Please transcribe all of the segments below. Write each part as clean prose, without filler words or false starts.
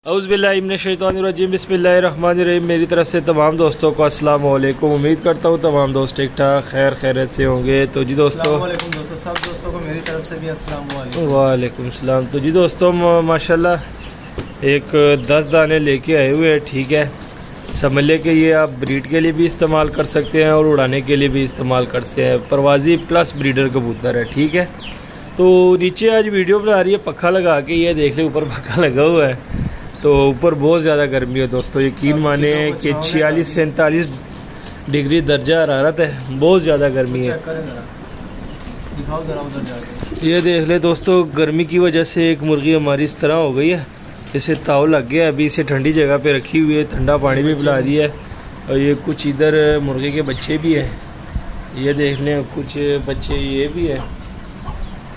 औज़ुबिल्लाहिमिनश्शैतानिर्रजीम बिस्मिल्लाहिर्रहमानिर्रहीम। मेरी तरफ से तमाम दोस्तों को अस्सलाम वालेकुम। उम्मीद करता हूँ तमाम दोस्त ठीक ठाक खैरियत से होंगे। तो जी दोस्तों सब दोस्तों को मेरी तरफ से भी अस्सलाम वालेकुम सलाम। तो जी दोस्तों माशाल्लाह एक 10 दाने लेके आए हुए हैं। ठीक है, समझ ले कि ये आप ब्रीड के लिए भी इस्तेमाल कर सकते हैं और उड़ाने के लिए भी इस्तेमाल कर सकते हैं। परवाज़ी प्लस ब्रीडर कबूतर है। ठीक है, तो नीचे आज वीडियो बना रही है पखा लगा के, ये देख ले ऊपर पखा लगा हुआ है। तो ऊपर बहुत ज़्यादा गर्मी है दोस्तों, यकीन माने कि 46 से 47 डिग्री दर्जा हरारत है, बहुत ज़्यादा गर्मी है। दिखाओ जरा उधर जाके। ये देख ले दोस्तों, गर्मी की वजह से एक मुर्गी हमारी इस तरह हो गई है, इसे ताव लग गया। अभी इसे ठंडी जगह पे रखी हुई है, ठंडा पानी भी पिला दिया है। और ये कुछ इधर मुर्गे के बच्चे भी हैं, ये देख लें कुछ बच्चे ये भी है।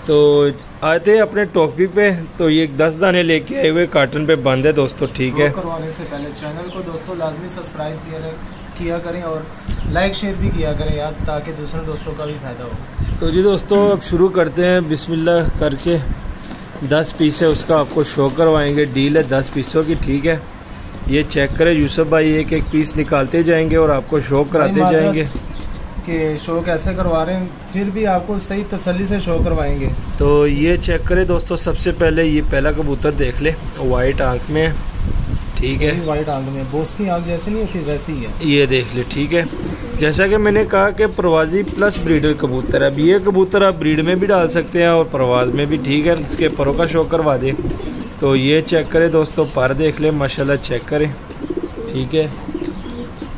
तो आते हैं अपने टॉपिक पे। तो ये 10 दाने लेके आए हुए कार्टन पे बंद है दोस्तों। ठीक है, करवाने से पहले चैनल को दोस्तों लाजमी सब्सक्राइब किया करें और लाइक शेयर भी किया करें यार, ताकि दूसरे दोस्तों का भी फ़ायदा हो। तो जी दोस्तों अब शुरू करते हैं बिस्मिल्लाह करके। 10 पीस है उसका आपको शो करवाएंगे। डील है 10 पीसों की। ठीक है, ये चेक करें यूसुफ भाई, एक एक पीस निकालते जाएंगे और आपको शो कराते जाएंगे कि शो कैसे करवा रहे हैं, फिर भी आपको सही तसल्ली से शो करवाएंगे। तो ये चेक करें दोस्तों, सबसे पहले ये पहला कबूतर देख ले, वाइट आंख में है। ठीक है, वाइट आंख में, बोस की आंख जैसे नहीं होती वैसी ही है, ये देख ले। ठीक है, जैसा कि मैंने कहा कि प्रवाजी प्लस ब्रीडर कबूतर है। अब ये कबूतर आप ब्रीड में भी डाल सकते हैं और प्रवाज में भी। ठीक है, इसके परों का शो करवा दे। तो ये चेक करें दोस्तों, पर देख ले माशाल्लाह, चेक करें। ठीक है,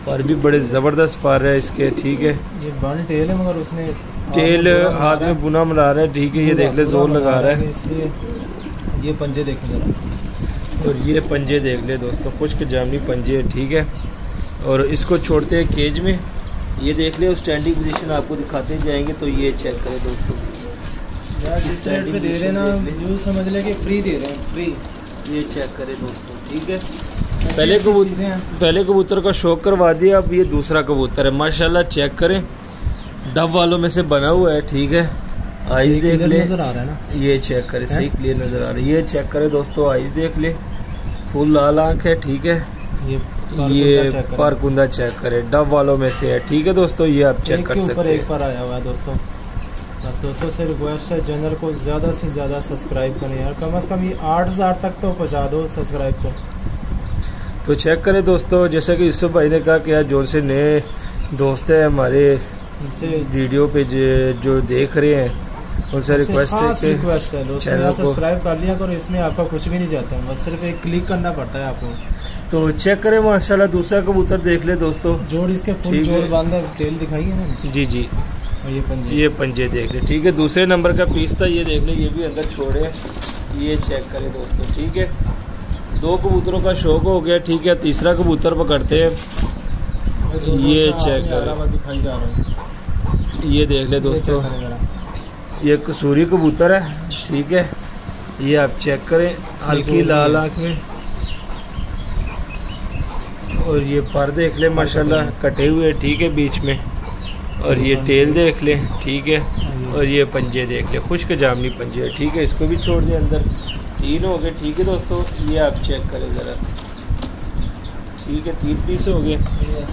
पर भी बड़े ज़बरदस्त पर है इसके। ठीक है, ये बन टेल है मगर उसने टेल हाथ में बुना मिला रहा है। ठीक है, ये देख ले जोर लगा रहा है, इसलिए ये पंजे देखें जरा। और ये पंजे देख ले दोस्तों, खुश्क जामनी पंजे है। ठीक है, और इसको छोड़ते हैं केज में। ये देख ले, स्टैंडिंग पोजीशन आपको दिखाते जाएंगे। तो ये चेक करें दोस्तों, जिस रेट पे दे रहे हैं ना, यूँ समझ ले कि फ्री दे रहे हैं, फ्री। ये चेक करें दोस्तों। ठीक है, पहले कबूतर का शौक करवा दिया, अब ये दूसरा कबूतर है। माशाल्लाह चेक करें, डब वालों में से बना हुआ है। ठीक है, आइज देख ले, नजर आ रहा है ना, ये चेक करें, सही क्लियर नजर आ रहा है। ये चेक करें दोस्तों, आइज देख ले, फुल लाल आंख है। ठीक है, ये पारकुंदा चेक करें, डब वालों में से है। ठीक है दोस्तों, ये आप चेक कर सकते हैं। एक पर आया हुआ है दोस्तों। बस दोस्तों से रिक्वेस्ट है, चैनल को ज़्यादा से ज़्यादा सब्सक्राइब करें यार, कम से कम ये 8000 तक तो पहुँचा दो सब्सक्राइब को। तो चेक करें दोस्तों, जैसे कि यूसुफ भाई ने कहा कि यार जो से नए दोस्त हैं हमारे इनसे वीडियो पे जो देख रहे हैं, उनसे रिक्वेस्ट है दोस्तों, सब्सक्राइब कर लिया करो। इसमें आपका कुछ भी नहीं जाता है, बस सिर्फ एक क्लिक करना पड़ता है आपको। तो चेक करें माशाल्लाह, दूसरा कबूतर देख ले दोस्तों, जोड़ इसके फुल जोड़ बांधा, टेल दिखाई है ना। जी जी, और ये पंजे देख ले। ठीक है, दूसरे नंबर का पीस था, ये देख ले, ये भी अंदर छोड़े। ये चेक करें दोस्तों। ठीक है, 2 कबूतरों का शौक हो गया। ठीक है, तीसरा कबूतर पकड़ते हैं। ये चेक करें, दिखाई जा रहा है, ये देख ले दोस्तों, ये कसूरी कबूतर है। ठीक है, ये आप चेक करें, हल्की लाल आँख में। और ये पर देख ले माशाल्लाह, कटे हुए। ठीक है, बीच में। और ये टेल देख ले। ठीक है, और ये पंजे देख ले, खुश्क जामनी पंजे है। ठीक है, इसको भी छोड़ दे अंदर। 3 हो गए। ठीक है दोस्तों, ये आप चेक करें ज़रा। ठीक है, 3 पीस हो गए।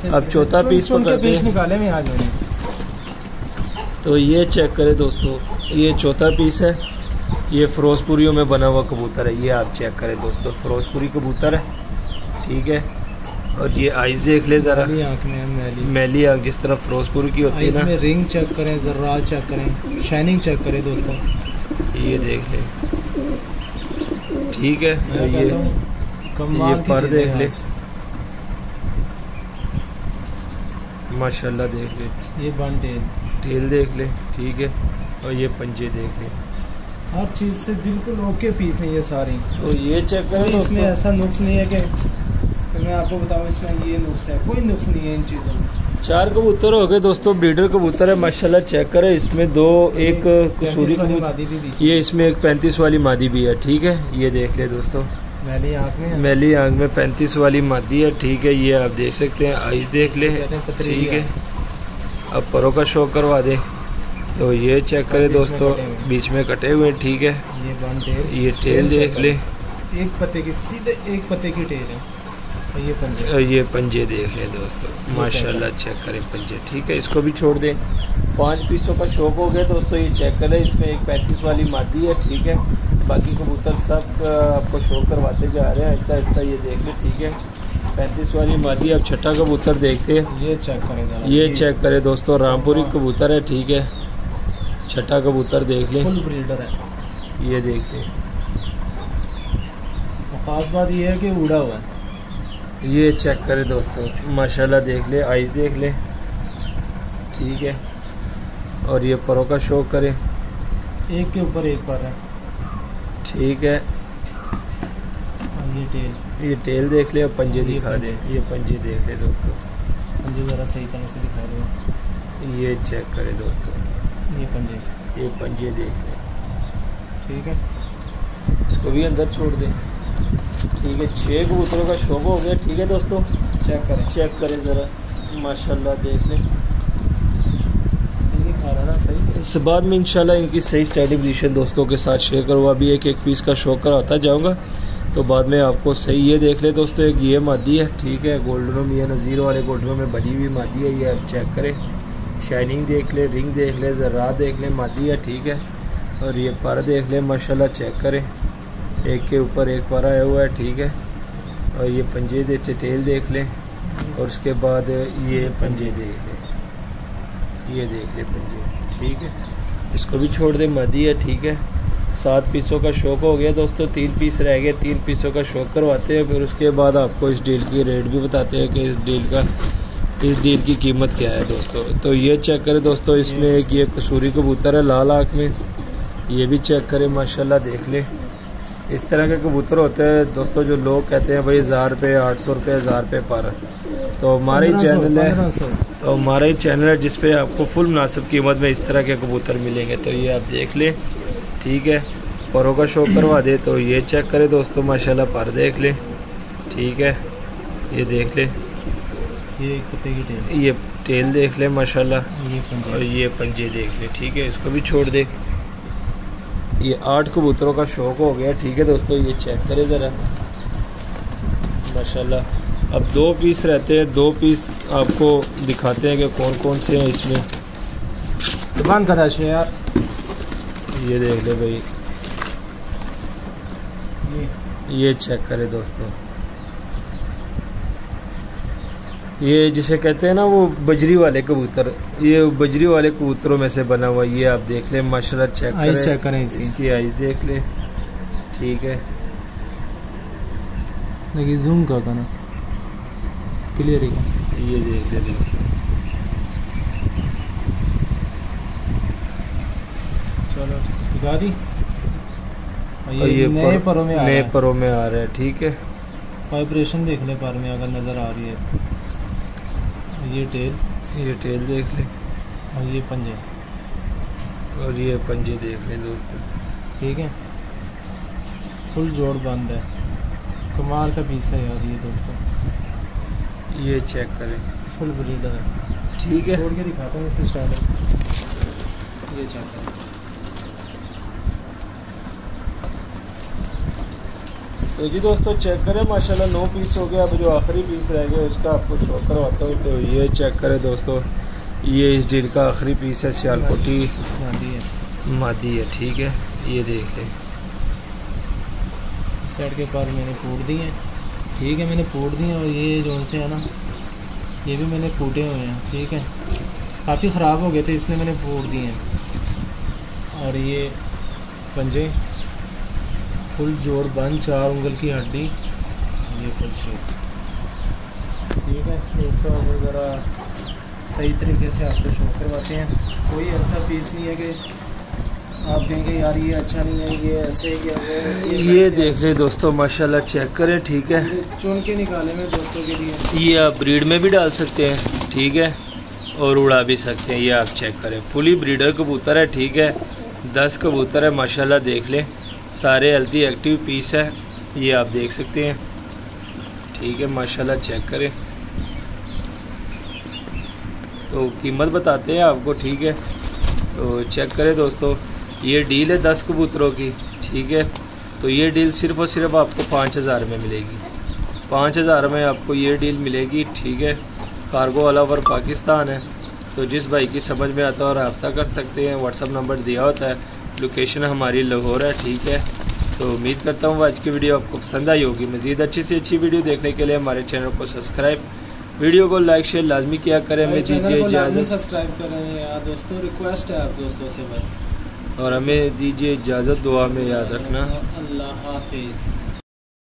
अब चौथा पीस निकाले में आज मैंने। तो ये चेक करें दोस्तों, ये चौथा पीस है। ये फिरोजपुरियों में बना हुआ कबूतर है। ये आप चेक करें दोस्तों, फिरोजपुरी कबूतर है। ठीक है, और ये आइज देख ले ज़रा, मैली आँख जिस तरह फिरोजपुर की होती है ना। इसमें रिंग चेक करें, जर्रात चेक करें, शाइनिंग चेक करें दोस्तों, ये देख ले। ठीक है, ये पर देख ले माशाल्लाह, देख ले, ये बन टेल देख ले। ठीक है, और ये पंजे देख ले, हर चीज़ से बिल्कुल ओके पीस है ये सारी। तो ये चेक करें, इसमें ऐसा नुक्स नहीं है कि मैं आपको बताऊं इसमें ये नुक्स है, कोई नुक्स नहीं है इन चीज़ों में। 4 कबूतर हो गए दोस्तों, ब्रीडर कबूतर है माशाल्लाह। चेक करें, इसमें 2 एक कसूरी मादी भी, ये इसमें एक 35 वाली मादी भी है। ठीक है, ये देख ले दोस्तों, मैली आँख में 35 वाली मादी है। ठीक है, ये आप देख सकते हैं, आइज देख ले। ठीक है, अब परों का शो करवा दे। तो ये चेक करें दोस्तों, बीच में कटे हुए। ठीक है, ये टेल देख ले, एक पत्ते की, सीधे एक पत्ते की टेल है। और ये पंजे, और ये पंजे देख लें दोस्तों, माशाल्लाह चेक करें पंजे। ठीक है, इसको भी छोड़ दें। 5 पीसों का शौक हो गया दोस्तों, ये चेक करें। इसमें एक 35 वाली मादी है। ठीक है, बाकी कबूतर सब आपको शो करवाते जा रहे हैं आहिस्ता आहिस्ता। ये देख लें। ठीक है, 35 वाली मादी। अब छठा कबूतर देखते हैं। ये चेक करेगा, ये चेक करें दोस्तों, रामपुरी कबूतर है। ठीक है, छठा कबूतर देख लें, फुल ब्रीडर है। ये देख लें। ख़ास बात ये है कि उड़ा हुआ है। ये चेक करें दोस्तों, माशाल्लाह देख ले, आइज देख ले। ठीक है, और ये परों का शो करें, एक के ऊपर एक पर है। ठीक है, और ये टेल देख ले और पंजे ये दिखा पंजे। दे। ये पंजे देख ले दोस्तों, पंजे ज़रा सही तरह से दिखा दो। ये चेक करें दोस्तों, ये पंजे, ये पंजे देख ले। ठीक है, इसको भी अंदर छोड़ दें। ठीक है, 6 कबूतरों का शौक हो गया। ठीक है दोस्तों, चेक करें ज़रा, माशाल्लाह देख लें। सही दिखा रहा ना, सही। इस बाद में इंशाल्लाह इनकी सही स्टडी पोजीशन दोस्तों के साथ शेयर करूँगा। अभी एक पीस का शौक कराता जाऊँगा, तो बाद में आपको सही। ये देख ले दोस्तों, एक ये मादी है। ठीक है, गोल्डनों में, ये नज़ीर वाले गोल्डनों में बनी हुई मादी है। ये आप चेक करें, शाइनिंग देख ले, रिंग देख ले, ज़रा देख ले, मादी है। ठीक है, और ये पर देख ले, माशाल्लाह चेक करें, एक के ऊपर एक पर आया हुआ है। ठीक है, और ये पंजे दे, टेल देख लें, और उसके बाद ये पंजे देख लें, ये देख ले पंजे। ठीक है, इसको भी छोड़ दे, मादी है। ठीक है, 7 पीसों का शौक हो गया दोस्तों, 3 पीस रह गए। 3 पीसों का शौक करवाते हैं, फिर उसके बाद आपको इस डील की रेट भी बताते हैं कि इस डील की कीमत क्या है दोस्तों। तो ये चेक करें दोस्तों, इसमें एक ये कसूरी कबूतर है लाल आँख में, ये भी चेक करें, माशाल्लाह देख ले। इस तरह के कबूतर होते हैं दोस्तों, जो लोग कहते हैं भाई 1000 रुपये, 800 रुपये, 1000 रुपये पर। तो हमारा ही चैनल है, तो हमारा ही चैनल है जिस पे आपको फुल मुनासिब कीमत में इस तरह के कबूतर मिलेंगे। तो ये आप देख लें। ठीक है, परों का शौक करवा दे, तो ये चेक करें दोस्तों, माशाल्लाह पर देख लें। ठीक है, ये देख ले, ये एक पत्ते की टेल, ये टेल देख ले माशाल्लाह, ये पंजे, और ये पंजे देख ले। ठीक है, इसको भी छोड़ दे। ये 8 कबूतरों का शौक हो गया। ठीक है दोस्तों, ये चेक करें ज़रा, माशाल्लाह। अब 2 पीस रहते हैं, 2 पीस आपको दिखाते हैं कि कौन कौन से हैं इसमें। दुकान का दाश है यार, ये देख ले भाई, ये चेक करें दोस्तों, ये जिसे कहते हैं ना वो बजरी वाले कबूतर, ये बजरी वाले कबूतरों में से बना हुआ। ये आप देख लें माशाल्लाह, चेक करें इसकी आइज देख ले। ठीक है, देखिए जूम का ना क्लियर है, ये देख ले दोस्तों। चलो दिखा दी। और ये नए परों में नए परों में आ रहा है। ठीक है, वाइब्रेशन देख ले पर में अगर नज़र आ रही है। ये टेल देख ले, और ये पंजे, और ये पंजे देख ले दोस्तों। ठीक है, फुल जोड़ बंद है, कमाल का पीस है यार ये दोस्तों। ये चेक करें, फुल ब्रीडर है। ठीक है, छोड़ के दिखाता हूँ इसकी स्टाइल। ये चेक करें, तो जी दोस्तों चेक करें माशाल्लाह 9 पीस हो गया। अब जो आखिरी पीस रह गया उसका आपको शो करवाता हूँ। तो ये चेक करें दोस्तों, ये इस डील का आखिरी पीस है, सियालकोटी मादी है। ठीक है, ये देख लें, इस साइड के पर मैंने फूट दिए हैं। ठीक है, मैंने फूट दिए, और ये जो से है ना, ये भी मैंने फूटे हुए हैं। ठीक है, काफ़ी ख़राब हो गए थे इसलिए मैंने फूट दिए हैं। और ये पंजे फुल जोड़ बंद, 4 उंगल की हड्डी, ये फुल शेप। ठीक है दोस्तों, अब ज़रा सही तरीके से आपको शो करवाते हैं। कोई ऐसा पीस नहीं है कि आप कहेंगे यार ये अच्छा नहीं है, ये ऐसे ये देख रहे दोस्तों माशाल्लाह, चेक करें। ठीक है, चुन के निकाले में दोस्तों के लिए। ये आप ब्रीड में भी डाल सकते हैं। ठीक है, और उड़ा भी सकते हैं। ये आप चेक करें, फुली ब्रीडर कबूतर है। ठीक है, 10 कबूतर है माशाल्लाह, देख लें, सारे हेल्दी एक्टिव पीस है, ये आप देख सकते हैं। ठीक है, माशाल्लाह चेक करें। तो कीमत बताते हैं आपको। ठीक है, तो चेक करें दोस्तों, ये डील है 10 कबूतरों की। ठीक है, तो ये डील सिर्फ़ और सिर्फ आपको 5000 में मिलेगी। 5000 में आपको ये डील मिलेगी, ठीक है। कार्गो ऑल ओवर पाकिस्तान है, तो जिस भाई की समझ में आता है और रब्ता कर सकते हैं। व्हाट्सअप नंबर दिया होता है, लोकेशन हमारी लाहौर है, ठीक है। तो उम्मीद करता हूँ आज की वीडियो आपको पसंद आई होगी। मज़ीद अच्छी से अच्छी वीडियो देखने के लिए हमारे चैनल को सब्सक्राइब, वीडियो को लाइक शेयर लाजमी किया करें। हमें दीजिए इजाज़त, सब्सक्राइब करें यार दोस्तों, रिक्वेस्ट है आप दोस्तों से बस। और हमें दीजिए इजाज़त, दुआ में याद रखना। अल्लाह हाफिज़।